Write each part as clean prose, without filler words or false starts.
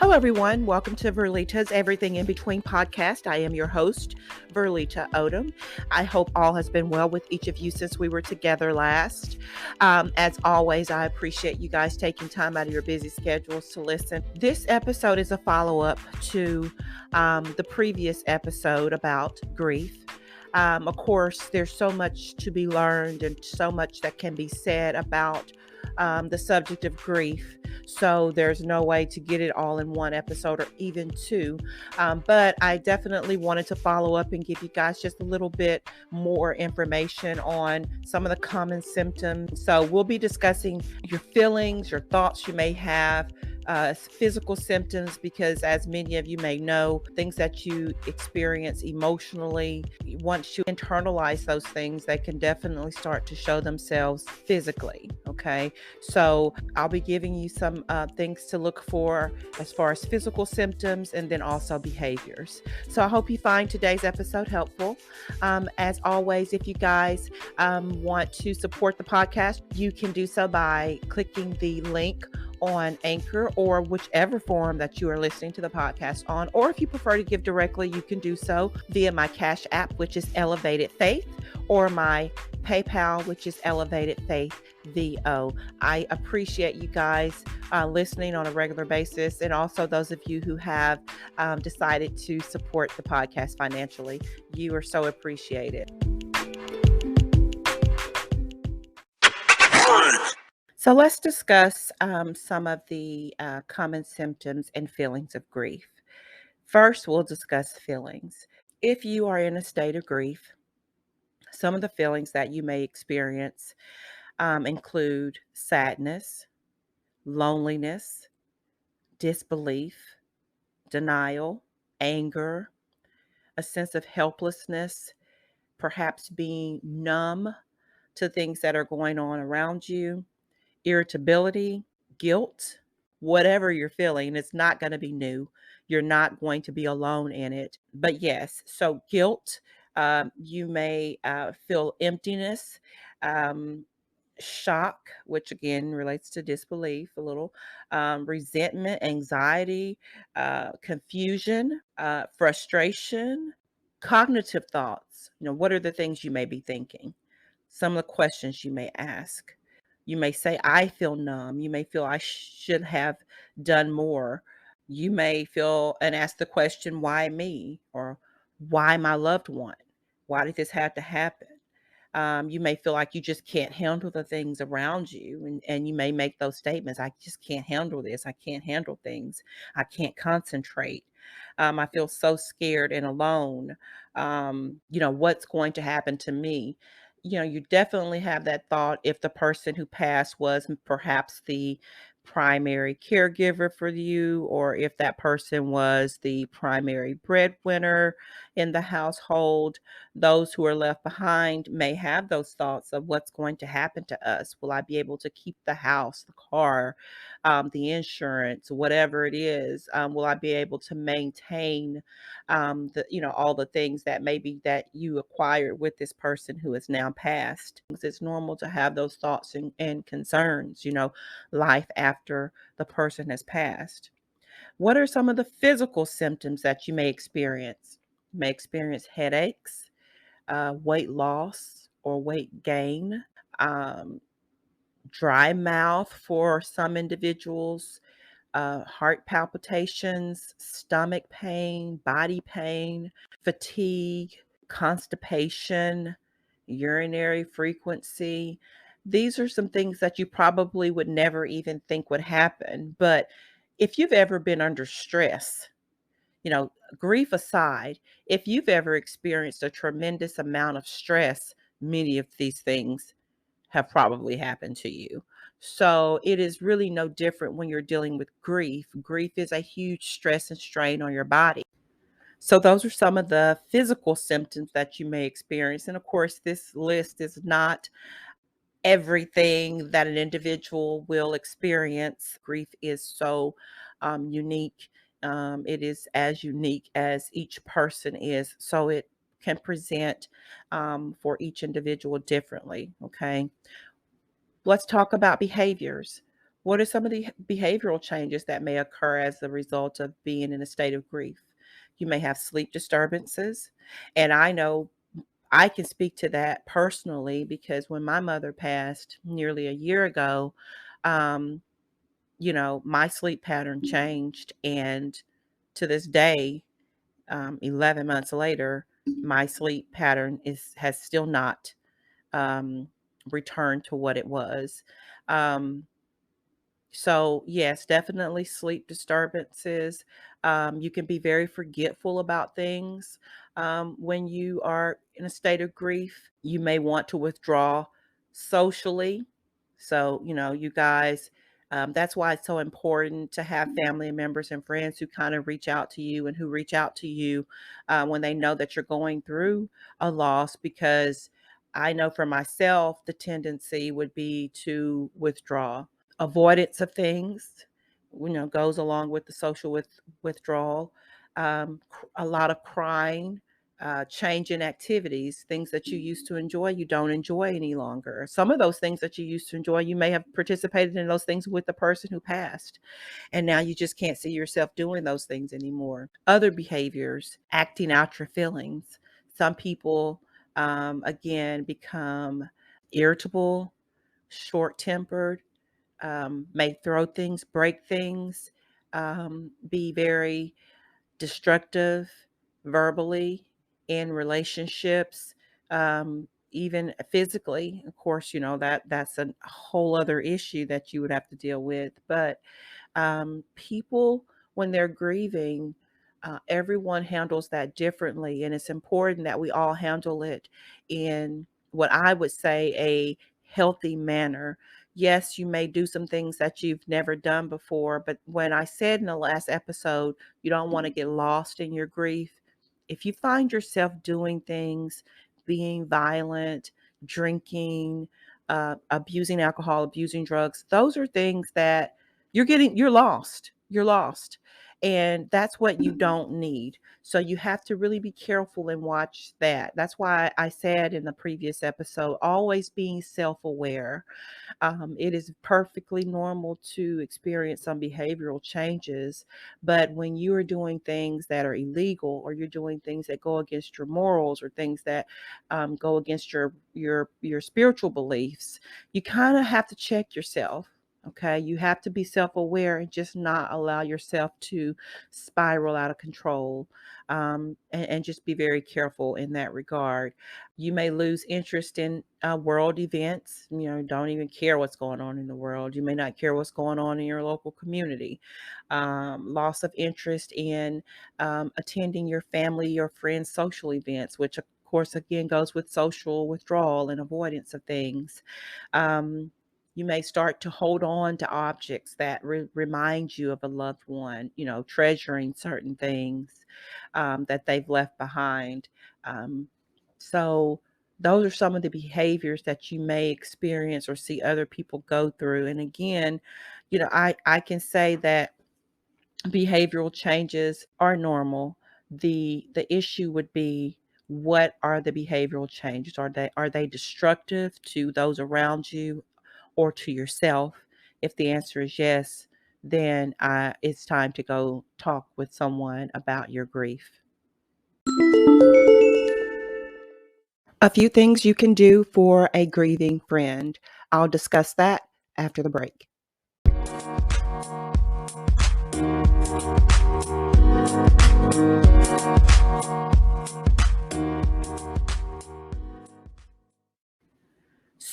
Hello, everyone. Welcome to Verlita's Everything in Between podcast. I am your host, Verlita Odom. I hope all has been well with each of you since we were together last. As always, I appreciate you guys taking time out of your busy schedules to listen. This episode is a follow-up to the previous episode about grief. Of course, there's so much to be learned and so much that can be said about the subject of grief. So there's no way to get it all in one episode or even two. But I definitely wanted to follow up and give you guys just a little bit more information on some of the common symptoms. So we'll be discussing your feelings, your thoughts you may have, physical symptoms, because as many of you may know, things that you experience emotionally, once you internalize those things, they can definitely start to show themselves physically. Okay. So I'll be giving you some things to look for as far as physical symptoms and then also behaviors. So I hope you find today's episode helpful. As always, if you guys want to support the podcast, you can do so by clicking the link on Anchor or whichever form that you are listening to the podcast on. Or if you prefer to give directly, you can do so via my Cash App, which is Elevated Faith, or my PayPal, which is Elevated Faith VO. I appreciate you guys listening on a regular basis, and also those of you who have decided to support the podcast financially. You are so appreciated. So let's discuss some of the common symptoms and feelings of grief. First, we'll discuss feelings. If you are in a state of grief, some of the feelings that you may experience include sadness, loneliness, disbelief, denial, anger, a sense of helplessness, perhaps being numb to things that are going on around you, irritability, guilt, whatever you're feeling. It's not going to be new. You're not going to be alone in it. But yes, so guilt, you may feel emptiness, um, shock, which again relates to disbelief a little, resentment, anxiety, confusion, frustration, cognitive thoughts. What are the things you may be thinking? Some of the questions you may ask. You may say, I feel numb. You may feel I should have done more. You may feel and ask the question, why me? Or why my loved one? Why did this have to happen? You may feel like you just can't handle the things around you. And you may make those statements. I just can't handle this. I can't handle things. I can't concentrate. I feel so scared and alone. What's going to happen to me? You definitely have that thought if the person who passed was perhaps the primary caregiver for you, or if that person was the primary breadwinner in the household. Those who are left behind may have those thoughts of what's going to happen to us. Will I be able to keep the house, the car, the insurance, whatever it is? Will I be able to maintain all the things that maybe that you acquired with this person who is now passed? It's normal to have those thoughts and concerns, life after the person has passed. What are some of the physical symptoms that you may experience? You may experience headaches, weight loss or weight gain, um, dry mouth for some individuals, heart palpitations, stomach pain, body pain, fatigue, constipation, urinary frequency. These are some things that you probably would never even think would happen. But if you've ever been under stress, grief aside, if you've ever experienced a tremendous amount of stress, many of these things have probably happened to you. So it is really no different when you're dealing with grief. Grief is a huge stress and strain on your body. So those are some of the physical symptoms that you may experience. And of course, this list is not everything that an individual will experience. Grief is so unique. It is as unique as each person is. So it can present for each individual differently. Okay. Let's talk about behaviors. What are some of the behavioral changes that may occur as a result of being in a state of grief? You may have sleep disturbances. And I know I can speak to that personally because when my mother passed nearly a year ago, um, my sleep pattern changed. And to this day, 11 months later, my sleep pattern has still not um, returned to what it was. Um, so, yes, definitely sleep disturbances. You can be very forgetful about things when you are in a state of grief. You may want to withdraw socially. So, you guys, that's why it's so important to have family members and friends who kind of reach out to you and who reach out to you when they know that you're going through a loss. Because I know for myself, the tendency would be to withdraw. Avoidance of things, goes along with the social withdrawal. A lot of crying, change in activities, things that you used to enjoy, you don't enjoy any longer. Some of those things that you used to enjoy, you may have participated in those things with the person who passed, and now you just can't see yourself doing those things anymore. Other behaviors, acting out your feelings. Some people, again, become irritable, short tempered, may throw things, break things, be very destructive verbally in relationships, even physically. Of course, that's a whole other issue that you would have to deal with. But people, when they're grieving, everyone handles that differently. And it's important that we all handle it in what I would say a healthy manner. Yes, you may do some things that you've never done before, but when I said in the last episode, you don't want to get lost in your grief. If you find yourself doing things, being violent, drinking, abusing alcohol, abusing drugs, those are things that you're lost. You're lost. And that's what you don't need. So you have to really be careful and watch that. That's why I said in the previous episode, always being self aware. It is perfectly normal to experience some behavioral changes, but when you are doing things that are illegal, or you're doing things that go against your morals, or things that go against your spiritual beliefs, you kind of have to check yourself. Okay, you have to be self aware and just not allow yourself to spiral out of control, and just be very careful in that regard. You may lose interest in world events, don't even care what's going on in the world. You may not care what's going on in your local community. Loss of interest in attending your family or friends' social events, which of course again goes with social withdrawal and avoidance of things. Um, you may start to hold on to objects that remind you of a loved one, treasuring certain things that they've left behind. Um, so, those are some of the behaviors that you may experience or see other people go through. And again, I can say that behavioral changes are normal. The issue would be, what are the behavioral changes? Are they destructive to those around you or to yourself? If the answer is yes, then it's time to go talk with someone about your grief. A few things you can do for a grieving friend. I'll discuss that after the break.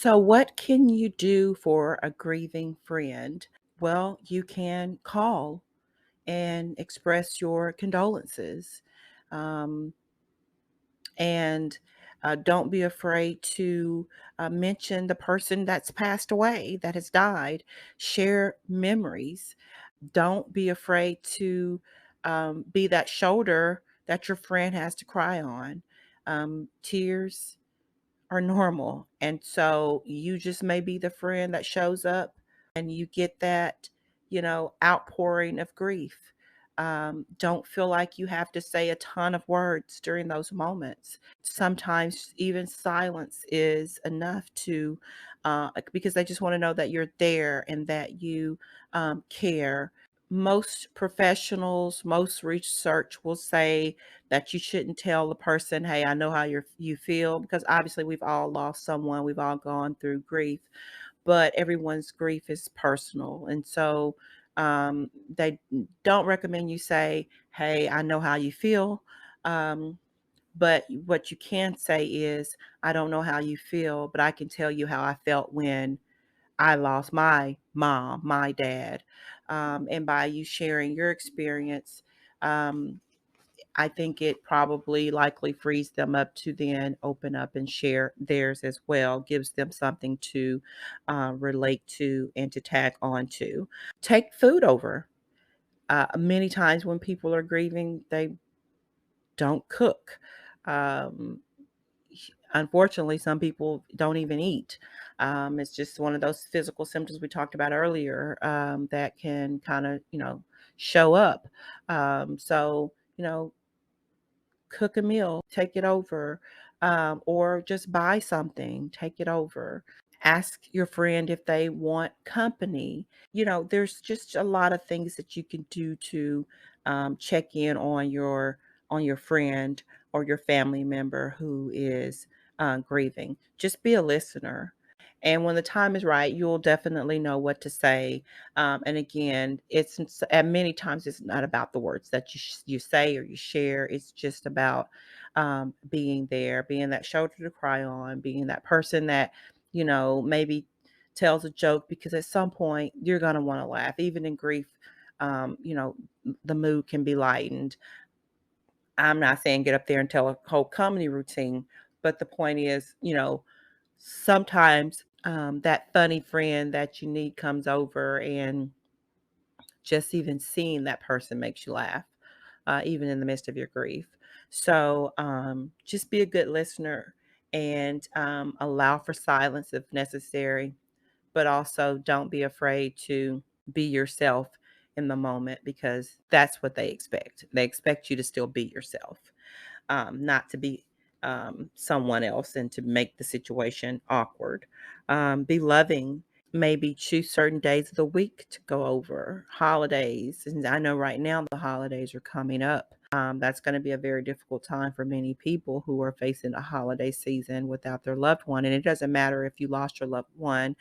So, what can you do for a grieving friend? Well, you can call and express your condolences. Um, and don't be afraid to mention the person that's passed away, that has died. Share memories. Don't be afraid to be that shoulder that your friend has to cry on. Tears are normal. And so you just may be the friend that shows up and you get that, outpouring of grief. Don't feel like you have to say a ton of words during those moments. Sometimes even silence is enough to because they just want to know that you're there and that you care. Most professionals, most research will say that you shouldn't tell the person, "Hey, I know how you feel," because obviously we've all lost someone, we've all gone through grief, but everyone's grief is personal, and so they don't recommend you say, "Hey, I know how you feel." Um, but what you can say is, "I don't know how you feel, but I can tell you how I felt when I lost my mom, my dad." And by you sharing your experience, um, I think it probably likely frees them up to then open up and share theirs as well, gives them something to relate to and to tag on to. Take food over. Many times when people are grieving, they don't cook. Um, Unfortunately, some people don't even eat. It's just one of those physical symptoms we talked about earlier that can kind of, show up. So, cook a meal, take it over, or just buy something, take it over. Ask your friend if they want company. There's just a lot of things that you can do to check in on your friend or your family member who is grieving. Just be a listener. And when the time is right, you'll definitely know what to say. And again, and many times it's not about the words that you say or you share. It's just about being there, being that shoulder to cry on, being that person that maybe tells a joke, because at some point you're going to want to laugh. Even in grief, the mood can be lightened. I'm not saying get up there and tell a whole comedy routine, but the point is, sometimes that funny friend that you need comes over, and just even seeing that person makes you laugh, even in the midst of your grief. So just be a good listener and allow for silence if necessary, but also don't be afraid to be yourself in the moment, because that's what they expect. They expect you to still be yourself, not to be someone else and to make the situation awkward. Be loving. Maybe choose certain days of the week to go over holidays. And I know right now the holidays are coming up. That's going to be a very difficult time for many people who are facing a holiday season without their loved one. And it doesn't matter if you lost your loved one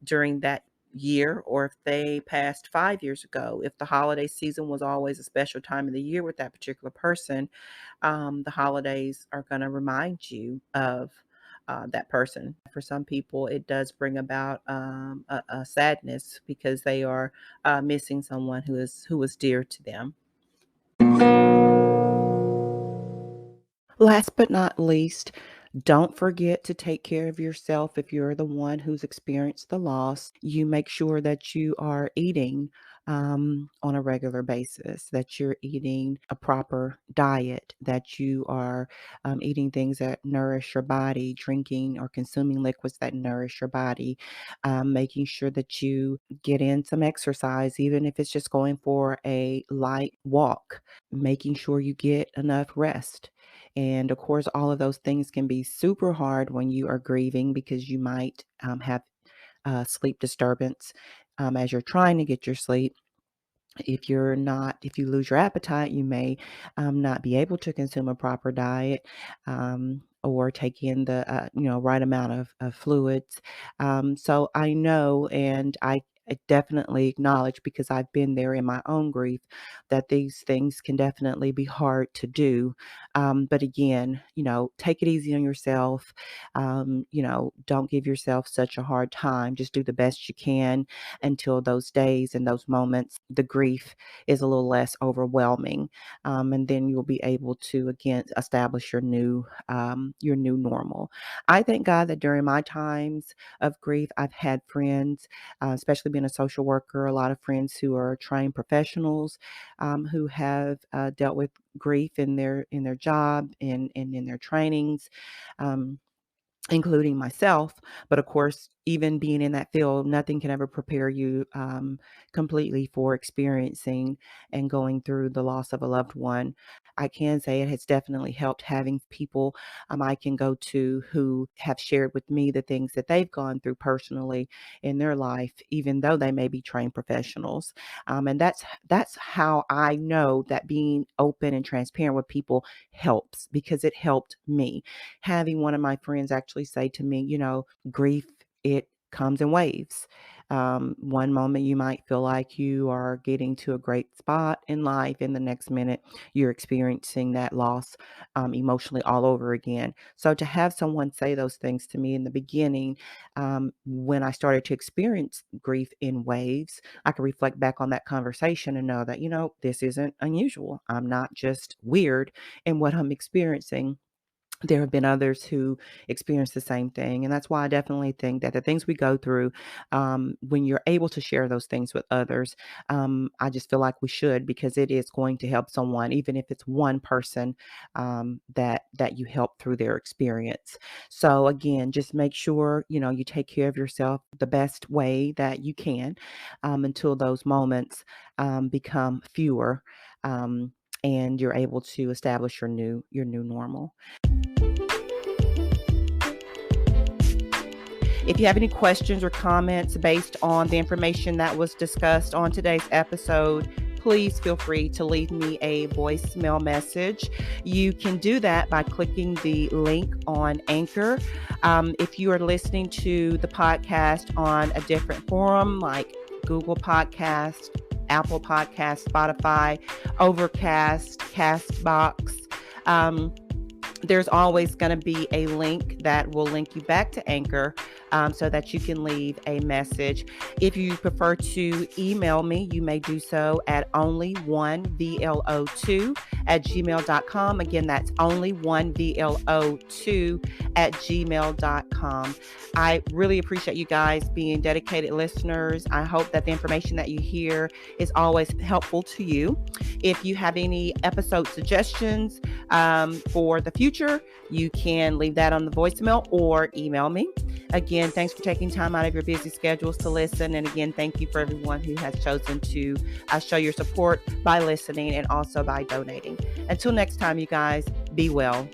during that year or if they passed 5 years ago. If the holiday season was always a special time of the year with that particular person, the holidays are going to remind you of that person. For some people, it does bring about a sadness because they are missing someone who was dear to them. Last but not least, don't forget to take care of yourself. If you're the one who's experienced the loss, you make sure that you are eating on a regular basis, that you're eating a proper diet, that you are eating things that nourish your body, drinking or consuming liquids that nourish your body, making sure that you get in some exercise, even if it's just going for a light walk, making sure you get enough rest. And of course, all of those things can be super hard when you are grieving, because you might have sleep disturbance as you're trying to get your sleep. If you lose your appetite, you may not be able to consume a proper diet, or take in the right amount of fluids. So I know, and I definitely acknowledge, because I've been there in my own grief, that these things can definitely be hard to do. But again, take it easy on yourself. Don't give yourself such a hard time. Just do the best you can until those days and those moments, the grief is a little less overwhelming. And then you'll be able to again establish your new normal. I thank God that during my times of grief, I've had friends, especially being a social worker, a lot of friends who are trained professionals, who have dealt with grief in their job and in their trainings. Um, Including myself. But of course, even being in that field, nothing can ever prepare you completely for experiencing and going through the loss of a loved one. I can say it has definitely helped having people I can go to who have shared with me the things that they've gone through personally in their life, even though they may be trained professionals. And that's how I know that being open and transparent with people helps, because it helped me. Having one of my friends actually say to me, grief, it comes in waves. One moment you might feel like you are getting to a great spot in life, and the next minute you're experiencing that loss emotionally all over again. So to have someone say those things to me in the beginning, when I started to experience grief in waves, I can reflect back on that conversation and know that, this isn't unusual. I'm not just weird in what I'm experiencing. There have been others who experience the same thing. And that's why I definitely think that the things we go through, when you're able to share those things with others, I just feel like we should, because it is going to help someone, even if it's one person that you help through their experience. So again, just make sure, you take care of yourself the best way that you can, until those moments become fewer. And you're able to establish your new normal. If you have any questions or comments based on the information that was discussed on today's episode, please feel free to leave me a voicemail message. You can do that by clicking the link on Anchor. If you are listening to the podcast on a different forum like Google Podcast, Apple Podcast, Spotify, Overcast, Castbox, there's always going to be a link that will link you back to Anchor, so that you can leave a message. If you prefer to email me, you may do so at only1vlo2@gmail.com. Again, that's only1vlo2@gmail.com. I really appreciate you guys being dedicated listeners. I hope that the information that you hear is always helpful to you. If you have any episode suggestions for the future, you can leave that on the voicemail or email me. Again, thanks for taking time out of your busy schedules to listen. And again, thank you for everyone who has chosen to show your support by listening and also by donating. Until next time, you guys, be well.